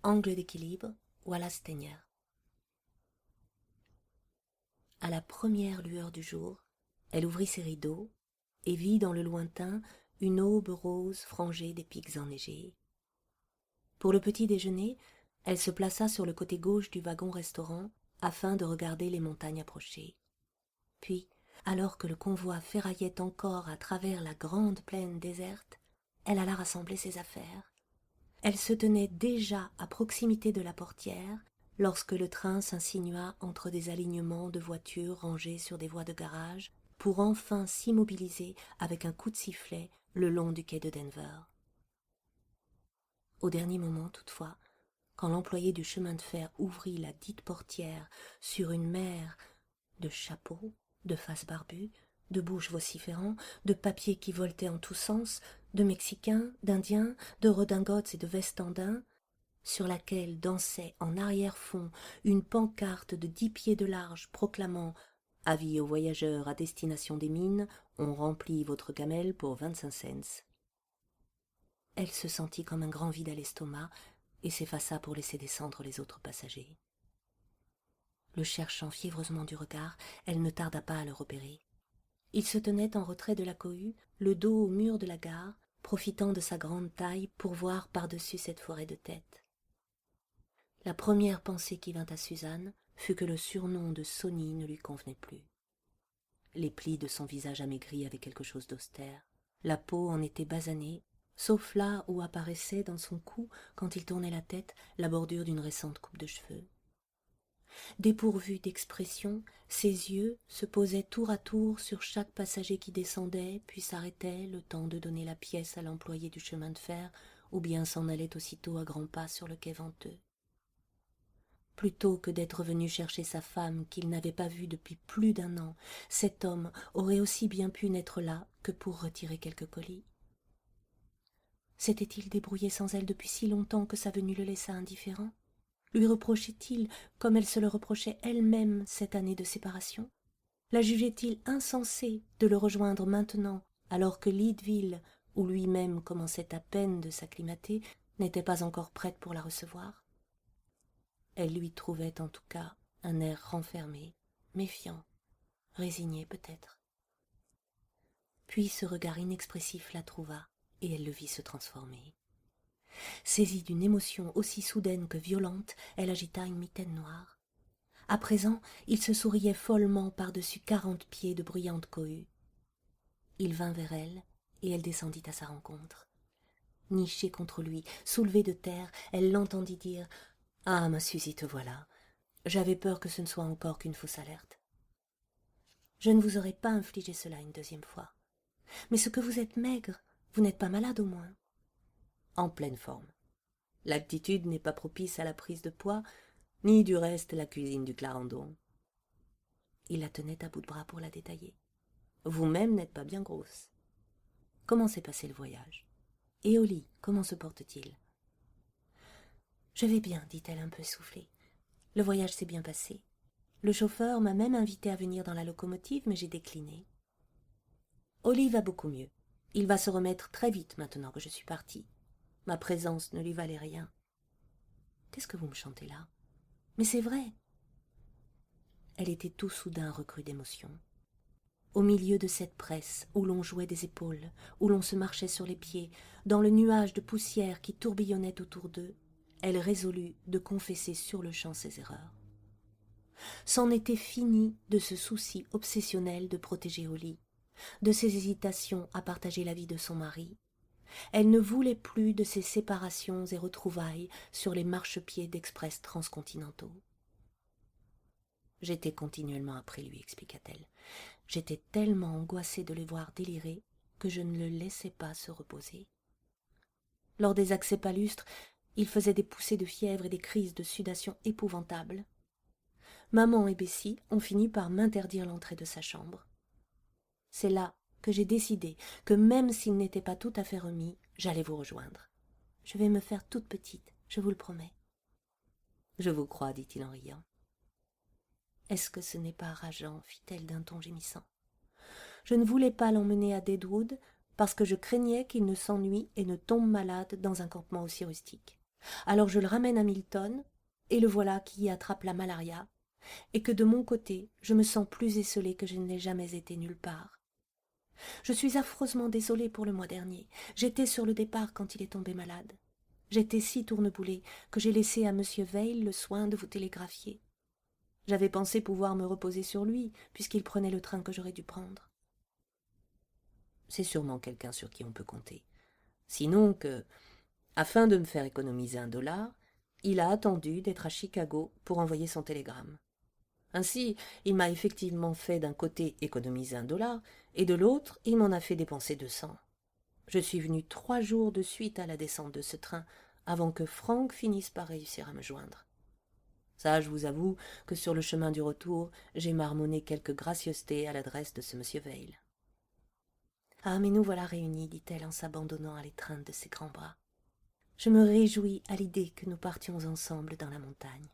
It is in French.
Angle d'équilibre, Wallace Stenier. À la première lueur du jour, elle ouvrit ses rideaux et vit dans le lointain une aube rose frangée des pics enneigés. Pour le petit déjeuner, elle se plaça sur le côté gauche du wagon-restaurant afin de regarder les montagnes approcher. Puis, alors que le convoi ferraillait encore à travers la grande plaine déserte, elle alla rassembler ses affaires. Elle se tenait déjà à proximité de la portière lorsque le train s'insinua entre des alignements de voitures rangées sur des voies de garage pour enfin s'immobiliser avec un coup de sifflet le long du quai de Denver. Au dernier moment, toutefois, quand l'employé du chemin de fer ouvrit la dite portière sur une mer de chapeaux, de faces barbues, de bouches vociférant, de papiers qui voletaient en tous sens, de Mexicains, d'Indiens, de redingotes et de vestes en daim, sur laquelle dansait en arrière-fond une pancarte de 10 pieds de large proclamant « Avis aux voyageurs à destination des mines, on remplit votre gamelle pour 25 cents ». Elle se sentit comme un grand vide à l'estomac et s'effaça pour laisser descendre les autres passagers. Le cherchant fiévreusement du regard, elle ne tarda pas à le repérer. Il se tenait en retrait de la cohue, le dos au mur de la gare, profitant de sa grande taille pour voir par-dessus cette forêt de têtes. La première pensée qui vint à Suzanne fut que le surnom de Sonny ne lui convenait plus. Les plis de son visage amaigri avaient quelque chose d'austère. La peau en était basanée, sauf là où apparaissait dans son cou, quand il tournait la tête, la bordure d'une récente coupe de cheveux. Dépourvu d'expression, ses yeux se posaient tour à tour sur chaque passager qui descendait, puis s'arrêtait le temps de donner la pièce à l'employé du chemin de fer, ou bien s'en allait aussitôt à grands pas sur le quai venteux. Plutôt que d'être venu chercher sa femme qu'il n'avait pas vue depuis plus d'1 an, cet homme aurait aussi bien pu n'être là que pour retirer quelques colis. S'était-il débrouillé sans elle depuis si longtemps que sa venue le laissa indifférent? Lui reprochait-il, comme elle se le reprochait elle-même, cette année de séparation? La jugeait-il insensée de le rejoindre maintenant, alors que Leadville, où lui-même commençait à peine de s'acclimater, n'était pas encore prête pour la recevoir? Elle lui trouvait en tout cas un air renfermé, méfiant, résigné peut-être. Puis ce regard inexpressif la trouva, et elle le vit se transformer. Saisie d'une émotion aussi soudaine que violente, elle agita une mitaine noire. À présent, il se souriait follement par-dessus 40 pieds de bruyante cohue. Il vint vers elle, et elle descendit à sa rencontre. Nichée contre lui, soulevée de terre, elle l'entendit dire « Ah, ma Suzy, te voilà. J'avais peur que ce ne soit encore qu'une fausse alerte. Je ne vous aurais pas infligé cela une deuxième fois. Mais ce que vous êtes maigre, vous n'êtes pas malade au moins. » En pleine forme. L'altitude n'est pas propice à la prise de poids, ni du reste la cuisine du Clarendon. Il la tenait à bout de bras pour la détailler. Vous-même n'êtes pas bien grosse. Comment s'est passé le voyage? Et au lit, comment se porte-t-il? Je vais bien, dit-elle un peu essoufflée. Le voyage s'est bien passé. Le chauffeur m'a même invité à venir dans la locomotive, mais j'ai décliné. Oli va beaucoup mieux. Il va se remettre très vite maintenant que je suis partie. Ma présence ne lui valait rien. Qu'est-ce que vous me chantez là? Mais c'est vrai. Elle était tout soudain recrue d'émotion. Au milieu de cette presse où l'on jouait des épaules, où l'on se marchait sur les pieds, dans le nuage de poussière qui tourbillonnait autour d'eux, elle résolut de confesser sur-le-champ ses erreurs. C'en était fini de ce souci obsessionnel de protéger Oli, de ses hésitations à partager la vie de son mari. Elle ne voulait plus de ces séparations et retrouvailles sur les marchepieds d'express transcontinentaux. J'étais continuellement après lui, expliqua-t-elle. J'étais tellement angoissée de le voir délirer que je ne le laissais pas se reposer. Lors des accès palustres, il faisait des poussées de fièvre et des crises de sudation épouvantables. Maman et Bessie ont fini par m'interdire l'entrée de sa chambre. C'est là que j'ai décidé que même s'il n'était pas tout à fait remis, j'allais vous rejoindre. Je vais me faire toute petite, je vous le promets. Je vous crois, dit-il en riant. Est-ce que ce n'est pas rageant, fit-elle d'un ton gémissant. Je ne voulais pas l'emmener à Deadwood parce que je craignais qu'il ne s'ennuie et ne tombe malade dans un campement aussi rustique. Alors je le ramène à Milton, et le voilà qui attrape la malaria, et que de mon côté, je me sens plus esselée que je ne l'ai jamais été nulle part. Je suis affreusement désolée pour le mois dernier. J'étais sur le départ quand il est tombé malade. J'étais si tourneboulée que j'ai laissé à M. Veil le soin de vous télégraphier. J'avais pensé pouvoir me reposer sur lui, puisqu'il prenait le train que j'aurais dû prendre. C'est sûrement quelqu'un sur qui on peut compter. Sinon que, afin de me faire économiser $1, il a attendu d'être à Chicago pour envoyer son télégramme. Ainsi, il m'a effectivement fait d'un côté économiser $1, et de l'autre, il m'en a fait dépenser 200. Je suis venue 3 jours de suite à la descente de ce train, avant que Franck finisse par réussir à me joindre. Ça, je vous avoue que sur le chemin du retour, j'ai marmonné quelques gracieusetés à l'adresse de ce monsieur Veil. « Ah, mais nous voilà réunis, dit-elle en s'abandonnant à l'étreinte de ses grands bras. Je me réjouis à l'idée que nous partions ensemble dans la montagne.